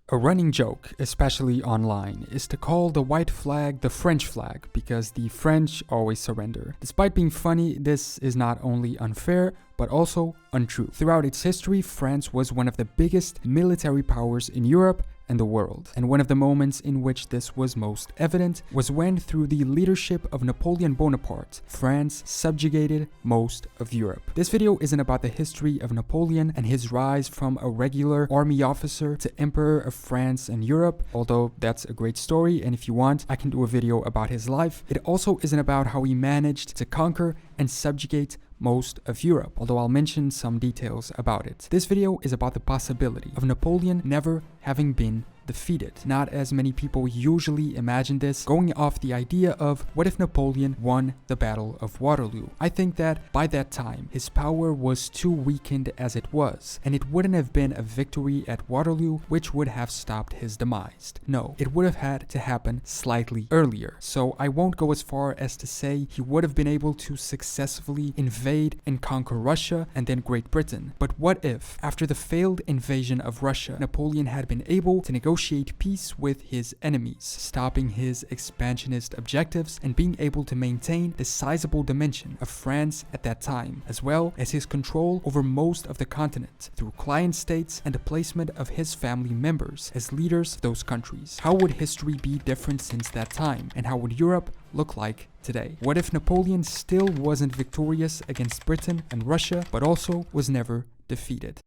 A running joke, especially online, is to call the white flag the French flag because the French always surrender. Despite being funny, this is not only unfair, but also untrue. Throughout its history, France was one of the biggest military powers in Europe and the world. And one of the moments in which this was most evident was when, through the leadership of Napoleon Bonaparte, France subjugated most of Europe. This video isn't about the history of Napoleon and his rise from a regular army officer to Emperor of France and Europe, although that's a great story, and if you want, I can do a video about his life. It also isn't about how he managed to conquer and subjugate most of Europe, although I'll mention some details about it. This video is about the possibility of Napoleon never having been defeated. Not as many people usually imagine this, going off the idea of what if Napoleon won the Battle of Waterloo. I think that by that time, his power was too weakened as it was, and it wouldn't have been a victory at Waterloo which would have stopped his demise. No, it would have had to happen slightly earlier. So I won't go as far as to say he would have been able to successfully invade and conquer Russia and then Great Britain. But what if, after the failed invasion of Russia, Napoleon had been able to negotiate peace with his enemies, stopping his expansionist objectives and being able to maintain the sizable dimension of France at that time, as well as his control over most of the continent through client states and the placement of his family members as leaders of those countries. How would history be different since that time, and how would Europe look like today? What if Napoleon still wasn't victorious against Britain and Russia, but also was never defeated?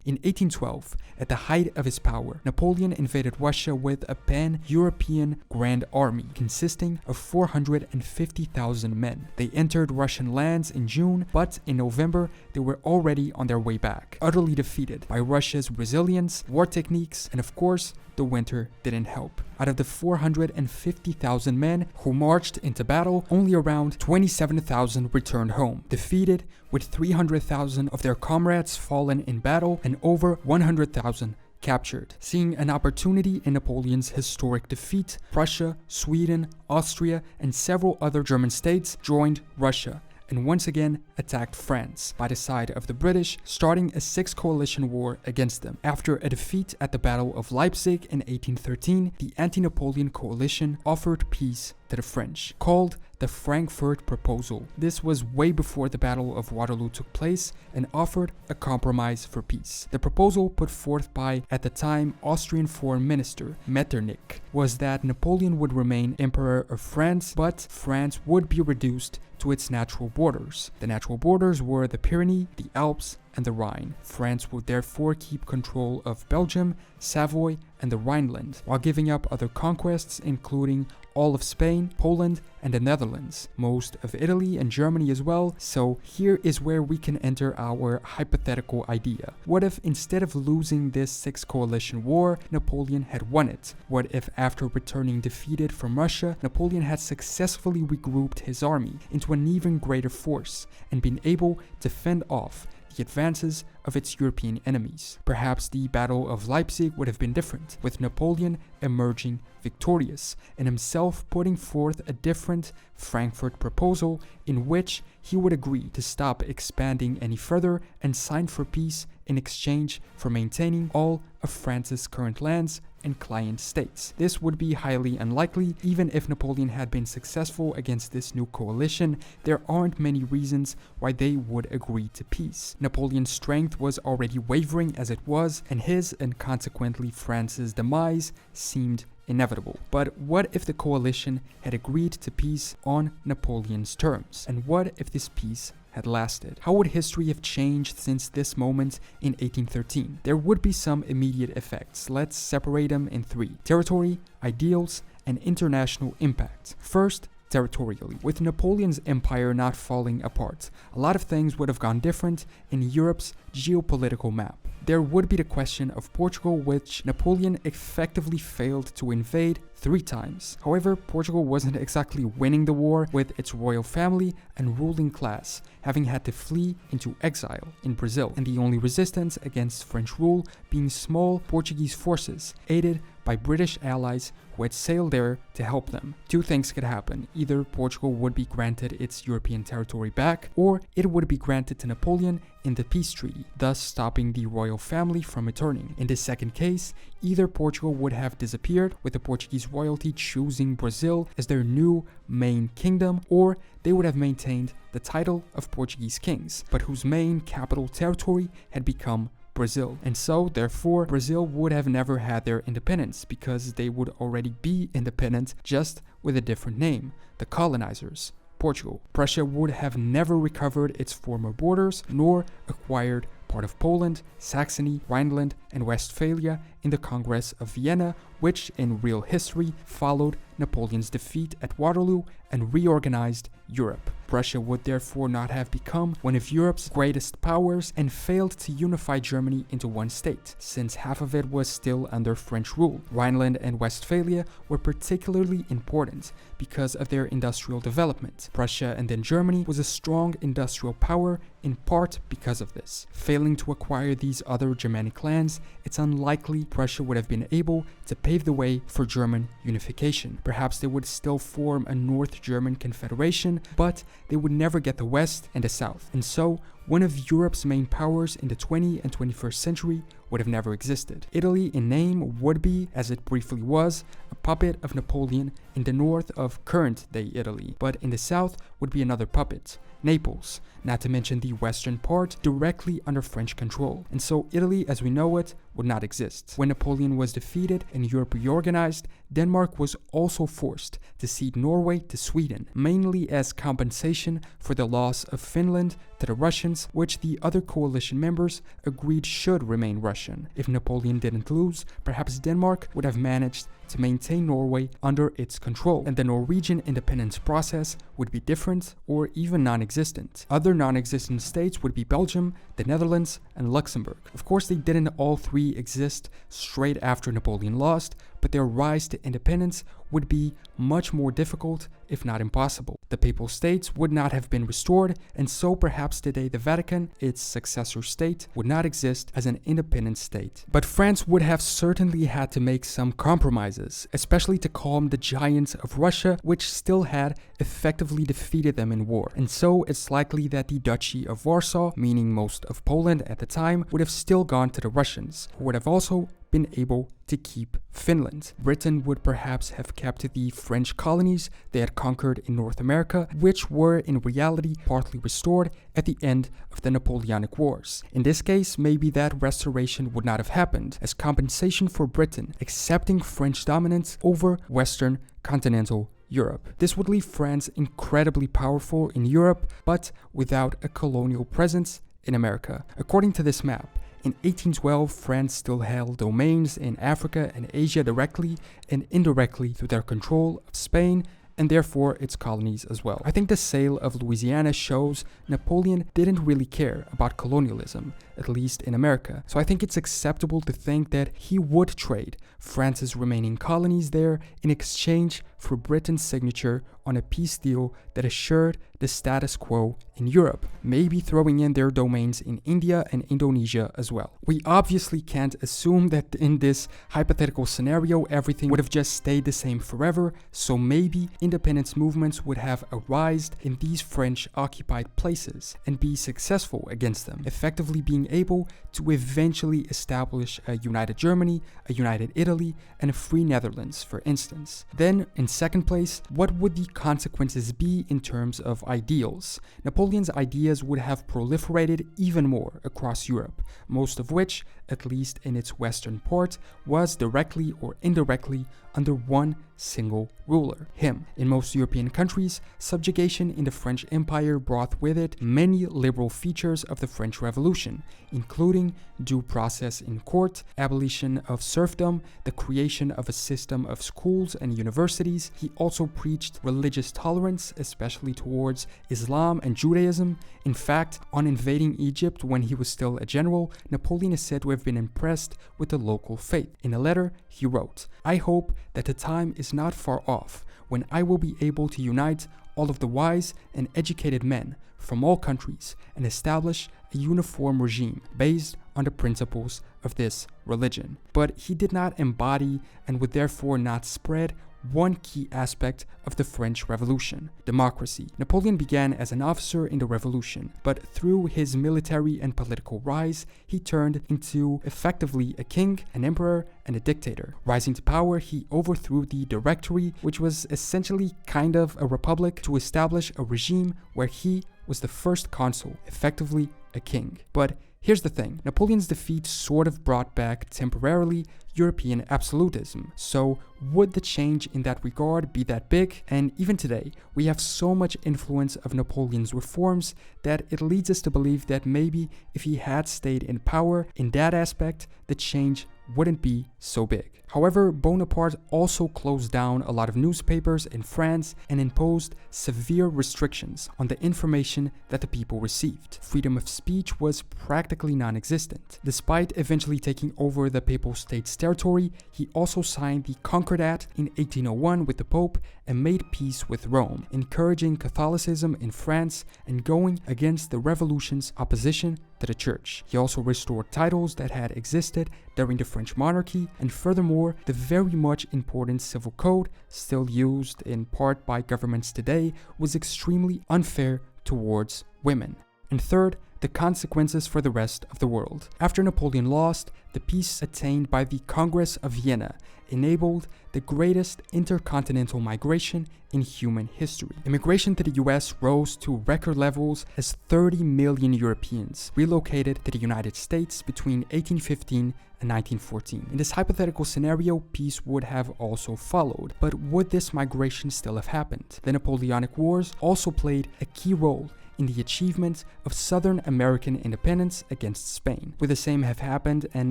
In 1812, at the height of his power, Napoleon invaded Russia with a pan-European grand army consisting of 450,000 men. They entered Russian lands in June, but in November they were already on their way back, utterly defeated by Russia's resilience, war techniques, and of course, the winter didn't help. Out of the 450,000 men who marched into battle, only around 27,000 returned home, defeated, with 300,000 of their comrades fallen in battle and over 100,000 captured. Seeing an opportunity in Napoleon's historic defeat, Prussia, Sweden, Austria, and several other German states joined Russia and once again attacked France by the side of the British, starting a sixth coalition war against them. After a defeat at the Battle of Leipzig in 1813, the anti-Napoleon coalition offered peace to the French, called the Frankfurt Proposal. This was way before the Battle of Waterloo took place and offered a compromise for peace. The proposal put forth by, at the time, Austrian Foreign Minister Metternich was that Napoleon would remain Emperor of France, but France would be reduced to its natural borders. The natural borders were the Pyrenees, the Alps, and the Rhine. France would therefore keep control of Belgium, Savoy, and the Rhineland, while giving up other conquests including all of Spain, Poland, and the Netherlands, most of Italy and Germany as well. So here is where we can enter our hypothetical idea. What if instead of losing this sixth coalition war, Napoleon had won it? What if after returning defeated from Russia, Napoleon had successfully regrouped his army into an even greater force and been able to fend off the advances of its European enemies? Perhaps the Battle of Leipzig would have been different, with Napoleon emerging victorious and himself putting forth a different Frankfurt proposal in which he would agree to stop expanding any further and sign for peace in exchange for maintaining all of France's current lands and client states. This would be highly unlikely. Even if Napoleon had been successful against this new coalition, there aren't many reasons why they would agree to peace. Napoleon's strength was already wavering as it was, and his and consequently France's demise seemed inevitable. But what if the coalition had agreed to peace on Napoleon's terms? And what if this peace had lasted? How would history have changed since this moment in 1813? There would be some immediate effects. Let's separate them in three: territory, ideals, and international impact. First, territorially. With Napoleon's empire not falling apart, a lot of things would have gone different in Europe's geopolitical map. There would be the question of Portugal, which Napoleon effectively failed to invade 3 times. However, Portugal wasn't exactly winning the war, with its royal family and ruling class having had to flee into exile in Brazil, and the only resistance against French rule being small Portuguese forces, aided by British allies who had sailed there to help them. Two things could happen. Either Portugal would be granted its European territory back, or it would be granted to Napoleon in the peace treaty, thus stopping the royal family from returning. In this second case, either Portugal would have disappeared, with the Portuguese royalty choosing Brazil as their new main kingdom, or they would have maintained the title of Portuguese kings, but whose main capital territory had become Brazil. And so, therefore, Brazil would have never had their independence, because they would already be independent, just with a different name, the colonizers, Portugal. Prussia would have never recovered its former borders, nor acquired part of Poland, Saxony, Rhineland, and Westphalia in the Congress of Vienna, which in real history followed Napoleon's defeat at Waterloo and reorganized Europe. Prussia would therefore not have become one of Europe's greatest powers and failed to unify Germany into one state, since half of it was still under French rule. Rhineland and Westphalia were particularly important because of their industrial development. Prussia and then Germany was a strong industrial power, in part because of this. Failing to acquire these other Germanic lands, it's unlikely Prussia would have been able to pave the way for German unification. Perhaps they would still form a North German confederation, but they would never get the West and the South. And so, one of Europe's main powers in the 20th and 21st century would have never existed. Italy in name would be, as it briefly was, a puppet of Napoleon in the north of current-day Italy, but in the south would be another puppet, Naples, not to mention the western part directly under French control. And so Italy as we know it would not exist. When Napoleon was defeated and Europe reorganized, Denmark was also forced to cede Norway to Sweden, mainly as compensation for the loss of Finland to the Russians, which the other coalition members agreed should remain Russian. If Napoleon didn't lose, perhaps Denmark would have managed to maintain Norway under its control, and the Norwegian independence process would be different or even non-existent. Other non-existent states would be Belgium, the Netherlands, and Luxembourg. Of course, they didn't all three exist straight after Napoleon lost, but their rise to independence would be much more difficult, if not impossible. The Papal States would not have been restored, and so perhaps today the Vatican, its successor state, would not exist as an independent state. But France would have certainly had to make some compromises, especially to calm the giants of Russia, which still had effectively defeated them in war. And so it's likely that the Duchy of Warsaw, meaning most of Poland at the time, would have still gone to the Russians, who would have also been able to keep Finland. Britain would perhaps have kept the French colonies they had conquered in North America, which were in reality partly restored at the end of the Napoleonic Wars. In this case, maybe that restoration would not have happened as compensation for Britain accepting French dominance over Western continental Europe. This would leave France incredibly powerful in Europe, but without a colonial presence in America. According to this map, in 1812, France still held domains in Africa and Asia directly and indirectly through their control of Spain and therefore its colonies as well. I think the sale of Louisiana shows Napoleon didn't really care about colonialism, at least in America. So I think it's acceptable to think that he would trade France's remaining colonies there in exchange for Britain's signature on a peace deal that assured the status quo in Europe, maybe throwing in their domains in India and Indonesia as well. We obviously can't assume that in this hypothetical scenario everything would have just stayed the same forever, so maybe independence movements would have arisen in these French-occupied places and be successful against them, effectively being able to eventually establish a united Germany, a united Italy, and a free Netherlands, for instance. Then, in second place, what would the consequences be in terms of ideals? Napoleon's ideas would have proliferated even more across Europe, most of which, at least in its western part, was directly or indirectly under one single ruler, him. In most European countries, subjugation in the French Empire brought with it many liberal features of the French Revolution, including due process in court, abolition of serfdom, the creation of a system of schools and universities. He also preached religious tolerance, especially towards Islam and Judaism. In fact, on invading Egypt when he was still a general, Napoleon is said to have been impressed with the local faith. In a letter, he wrote, "I hope that the time is not far off when I will be able to unite all of the wise and educated men from all countries and establish a uniform regime based on the principles of this religion. But he did not embody and would therefore not spread one key aspect of the French Revolution: democracy. Napoleon began as an officer in the revolution, but through his military and political rise, he turned into effectively a king, an emperor, and a dictator. Rising to power, he overthrew the Directory, which was essentially kind of a republic, to establish a regime where he was the first consul, effectively a king. But here's the thing, Napoleon's defeat sort of brought back temporarily European absolutism. So would the change in that regard be that big? And even today, we have so much influence of Napoleon's reforms that it leads us to believe that maybe if he had stayed in power in that aspect, the change wouldn't be so big. However, Bonaparte also closed down a lot of newspapers in France and imposed severe restrictions on the information that the people received. Freedom of speech was practically non-existent. Despite eventually taking over the Papal States territory, he also signed the Concordat in 1801 with the Pope and made peace with Rome, encouraging Catholicism in France and going against the revolution's opposition to the church. He also restored titles that had existed during the French monarchy, and furthermore, the very much important civil code, still used in part by governments today, was extremely unfair towards women. And third, the consequences for the rest of the world. After Napoleon lost, the peace attained by the Congress of Vienna enabled the greatest intercontinental migration in human history. Immigration to the US rose to record levels as 30 million Europeans relocated to the United States between 1815 and 1914. In this hypothetical scenario, peace would have also followed, but would this migration still have happened? The Napoleonic Wars also played a key role in the achievement of Southern American independence against Spain. Would the same have happened and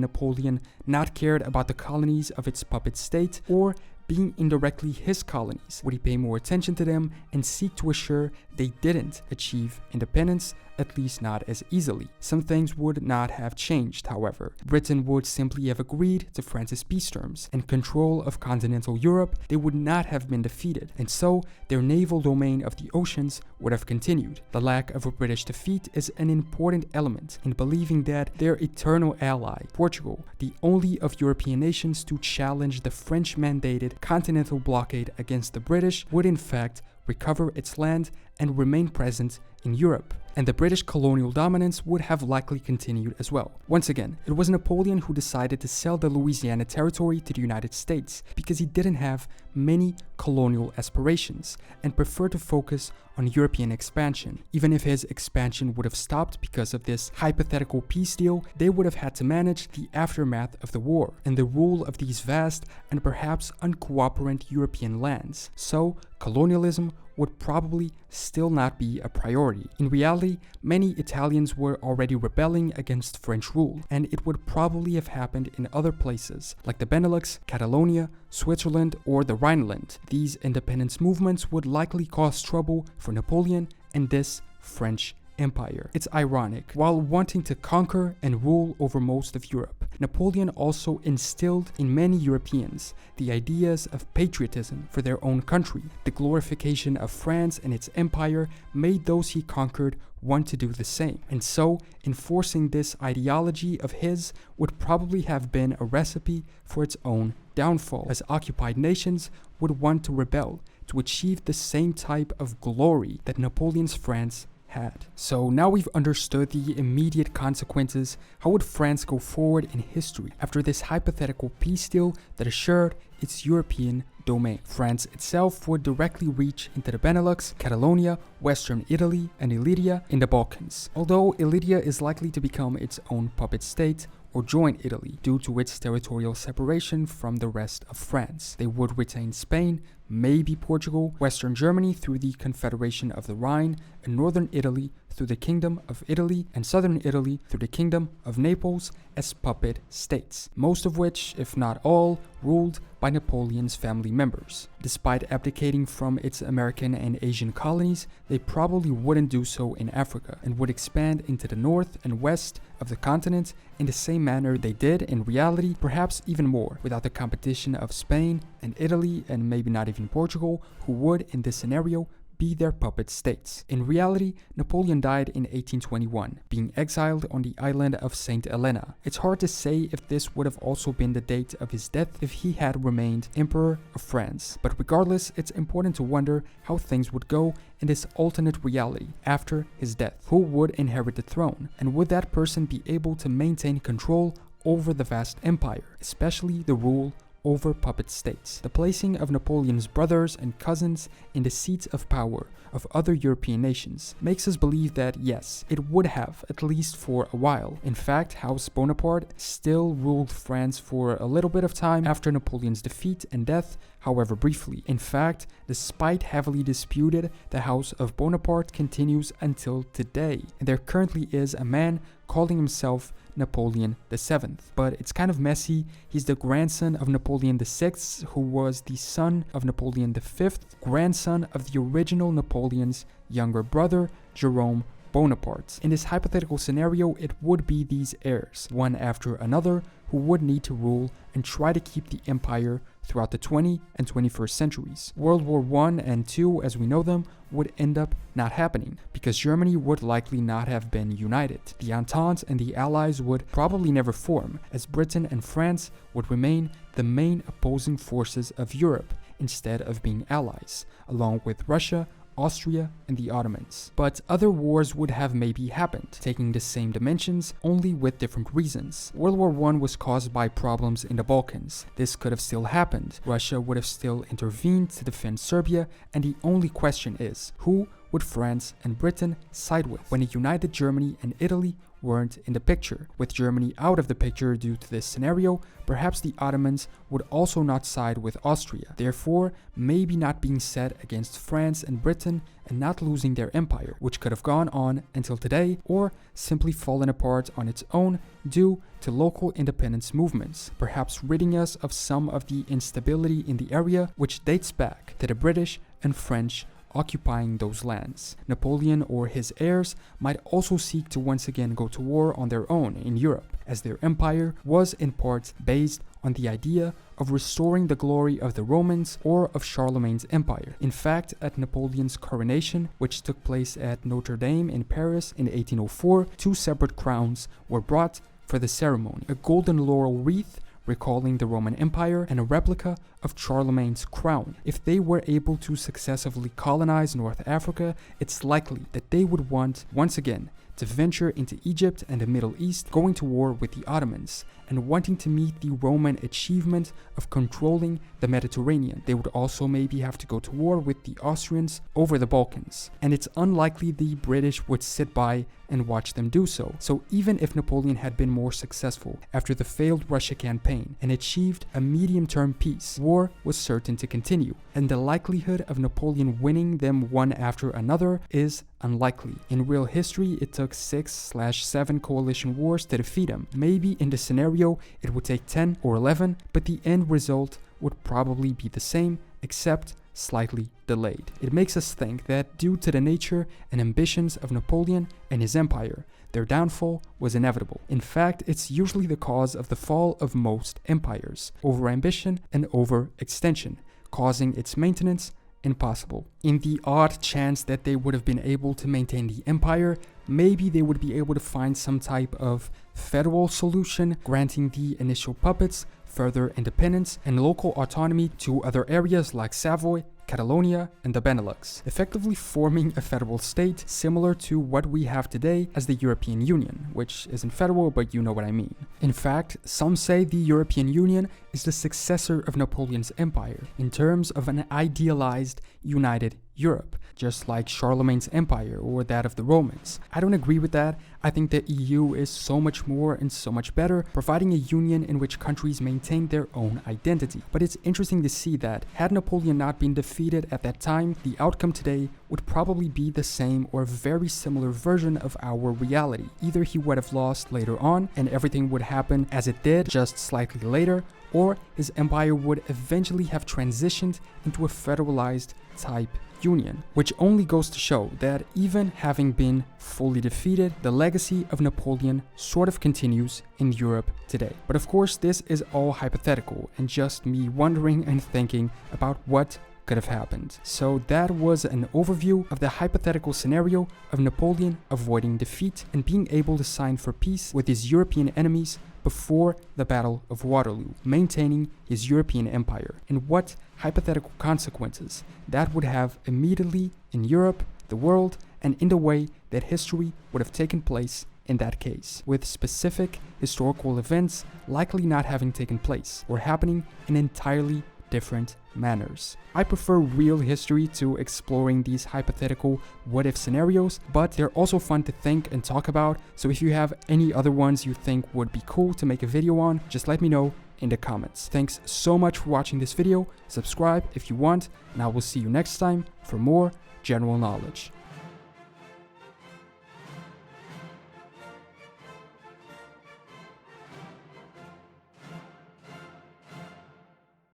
Napoleon not cared about the colonies of its puppet state, or being indirectly his colonies? Would he pay more attention to them and seek to assure they didn't achieve independence, at least not as easily? Some things would not have changed, however. Britain would simply have agreed to France's peace terms, and control of continental Europe, they would not have been defeated, and so their naval domain of the oceans would have continued. The lack of a British defeat is an important element in believing that their eternal ally, Portugal, the only of European nations to challenge the French-mandated continental blockade against the British, would in fact recover its land and remain present in Europe, and the British colonial dominance would have likely continued as well. Once again, it was Napoleon who decided to sell the Louisiana Territory to the United States because he didn't have many colonial aspirations and preferred to focus on European expansion. Even if his expansion would have stopped because of this hypothetical peace deal, they would have had to manage the aftermath of the war and the rule of these vast and perhaps uncooperant European lands. So, colonialism would probably still not be a priority. In reality, many Italians were already rebelling against French rule, and it would probably have happened in other places, like the Benelux, Catalonia, Switzerland, or the Rhineland. These independence movements would likely cause trouble for Napoleon and this French Empire. It's ironic. While wanting to conquer and rule over most of Europe, Napoleon also instilled in many Europeans the ideas of patriotism for their own country. The glorification of France and its empire made those he conquered want to do the same. And so, enforcing this ideology of his would probably have been a recipe for its own downfall, as occupied nations would want to rebel to achieve the same type of glory that Napoleon's France had. So now we've understood the immediate consequences. How would France go forward in history after this hypothetical peace deal that assured its European domain? France itself would directly reach into the Benelux, Catalonia, Western Italy, and Illyria in the Balkans. Although Illyria is likely to become its own puppet state or join Italy due to its territorial separation from the rest of France. They would retain Spain, maybe Portugal, Western Germany through the Confederation of the Rhine, and Northern Italy through the Kingdom of Italy, and Southern Italy through the Kingdom of Naples as puppet states, most of which, if not all, ruled by Napoleon's family members. Despite abdicating from its American and Asian colonies, they probably wouldn't do so in Africa, and would expand into the north and west of the continent in the same manner they did in reality, perhaps even more, without the competition of Spain and Italy, and maybe not even Portugal, who would, in this scenario, be their puppet states. In reality, Napoleon died in 1821, being exiled on the island of St. Helena. It's hard to say if this would have also been the date of his death if he had remained Emperor of France. But regardless, it's important to wonder how things would go in this alternate reality after his death. Who would inherit the throne? And would that person be able to maintain control over the vast empire, especially the rule over puppet states? The placing of Napoleon's brothers and cousins in the seats of power of other European nations makes us believe that yes, it would have, at least for a while. In fact, House Bonaparte still ruled France for a little bit of time after Napoleon's defeat and death, however briefly. In fact, despite heavily disputed, the House of Bonaparte continues until today. And there currently is a man calling himself Napoleon VII. But it's kind of messy. He's the grandson of Napoleon VI, who was the son of Napoleon V, grandson of the original Napoleon's younger brother, Jerome Bonaparte. In this hypothetical scenario, it would be these heirs, one after another, who would need to rule and try to keep the empire throughout the 20th and 21st centuries. World War I and II, as we know them, would end up not happening because Germany would likely not have been united. The Entente and the Allies would probably never form, as Britain and France would remain the main opposing forces of Europe instead of being allies, along with Russia, Austria, and the Ottomans. But other wars would have maybe happened, taking the same dimensions, only with different reasons. World War I was caused by problems in the Balkans. This could have still happened. Russia would have still intervened to defend Serbia, and the only question is, who would France and Britain side with when a united Germany and Italy weren't in the picture? With Germany out of the picture due to this scenario, perhaps the Ottomans would also not side with Austria, therefore maybe not being set against France and Britain and not losing their empire, which could have gone on until today, or simply fallen apart on its own due to local independence movements, perhaps ridding us of some of the instability in the area, which dates back to the British and French occupying those lands. Napoleon or his heirs might also seek to once again go to war on their own in Europe, as their empire was in part based on the idea of restoring the glory of the Romans or of Charlemagne's empire. In fact, at Napoleon's coronation, which took place at Notre Dame in Paris in 1804, two separate crowns were brought for the ceremony: a golden laurel wreath recalling the Roman Empire, and a replica of Charlemagne's crown. If they were able to successfully colonize North Africa, it's likely that they would want, once again, to venture into Egypt and the Middle East, going to war with the Ottomans, and wanting to meet the Roman achievement of controlling the Mediterranean. They would also maybe have to go to war with the Austrians over the Balkans, and it's unlikely the British would sit by and watch them do so. So even if Napoleon had been more successful after the failed Russia campaign and achieved a medium-term peace, war was certain to continue, and the likelihood of Napoleon winning them one after another is unlikely. In real history, it took 6/7 coalition wars to defeat him. Maybe in the scenario, it would take 10 or 11, but the end result would probably be the same, except slightly delayed. It makes us think that due to the nature and ambitions of Napoleon and his empire, their downfall was inevitable. In fact, it's usually the cause of the fall of most empires: overambition and overextension, causing its maintenance impossible. In the odd chance that they would have been able to maintain the empire, maybe they would be able to find some type of federal solution, granting the initial puppets further independence and local autonomy to other areas like Savoy, Catalonia, and the Benelux, effectively forming a federal state similar to what we have today as the European Union, which isn't federal, but you know what I mean. In fact, some say the European Union is the successor of Napoleon's empire in terms of an idealized, united Europe, just like Charlemagne's empire or that of the Romans. I don't agree with that. I think the EU is so much more and so much better, providing a union in which countries maintain their own identity. But it's interesting to see that had Napoleon not been defeated at that time, the outcome today would probably be the same or very similar version of our reality. Either he would have lost later on and everything would happen as it did, just slightly later, or his empire would eventually have transitioned into a federalized type union, which only goes to show that even having been fully defeated, the legacy of Napoleon sort of continues in Europe today. But of course, this is all hypothetical and just me wondering and thinking about what could have happened. So that was an overview of the hypothetical scenario of Napoleon avoiding defeat and being able to sign for peace with his European enemies before the Battle of Waterloo, maintaining his European empire, and what hypothetical consequences that would have immediately in Europe, the world, and in the way that history would have taken place in that case, with specific historical events likely not having taken place or happening in entirely different manners. I prefer real history to exploring these hypothetical what-if scenarios, but they're also fun to think and talk about, so if you have any other ones you think would be cool to make a video on, just let me know in the comments. Thanks so much for watching this video, subscribe if you want, and I will see you next time for more general knowledge.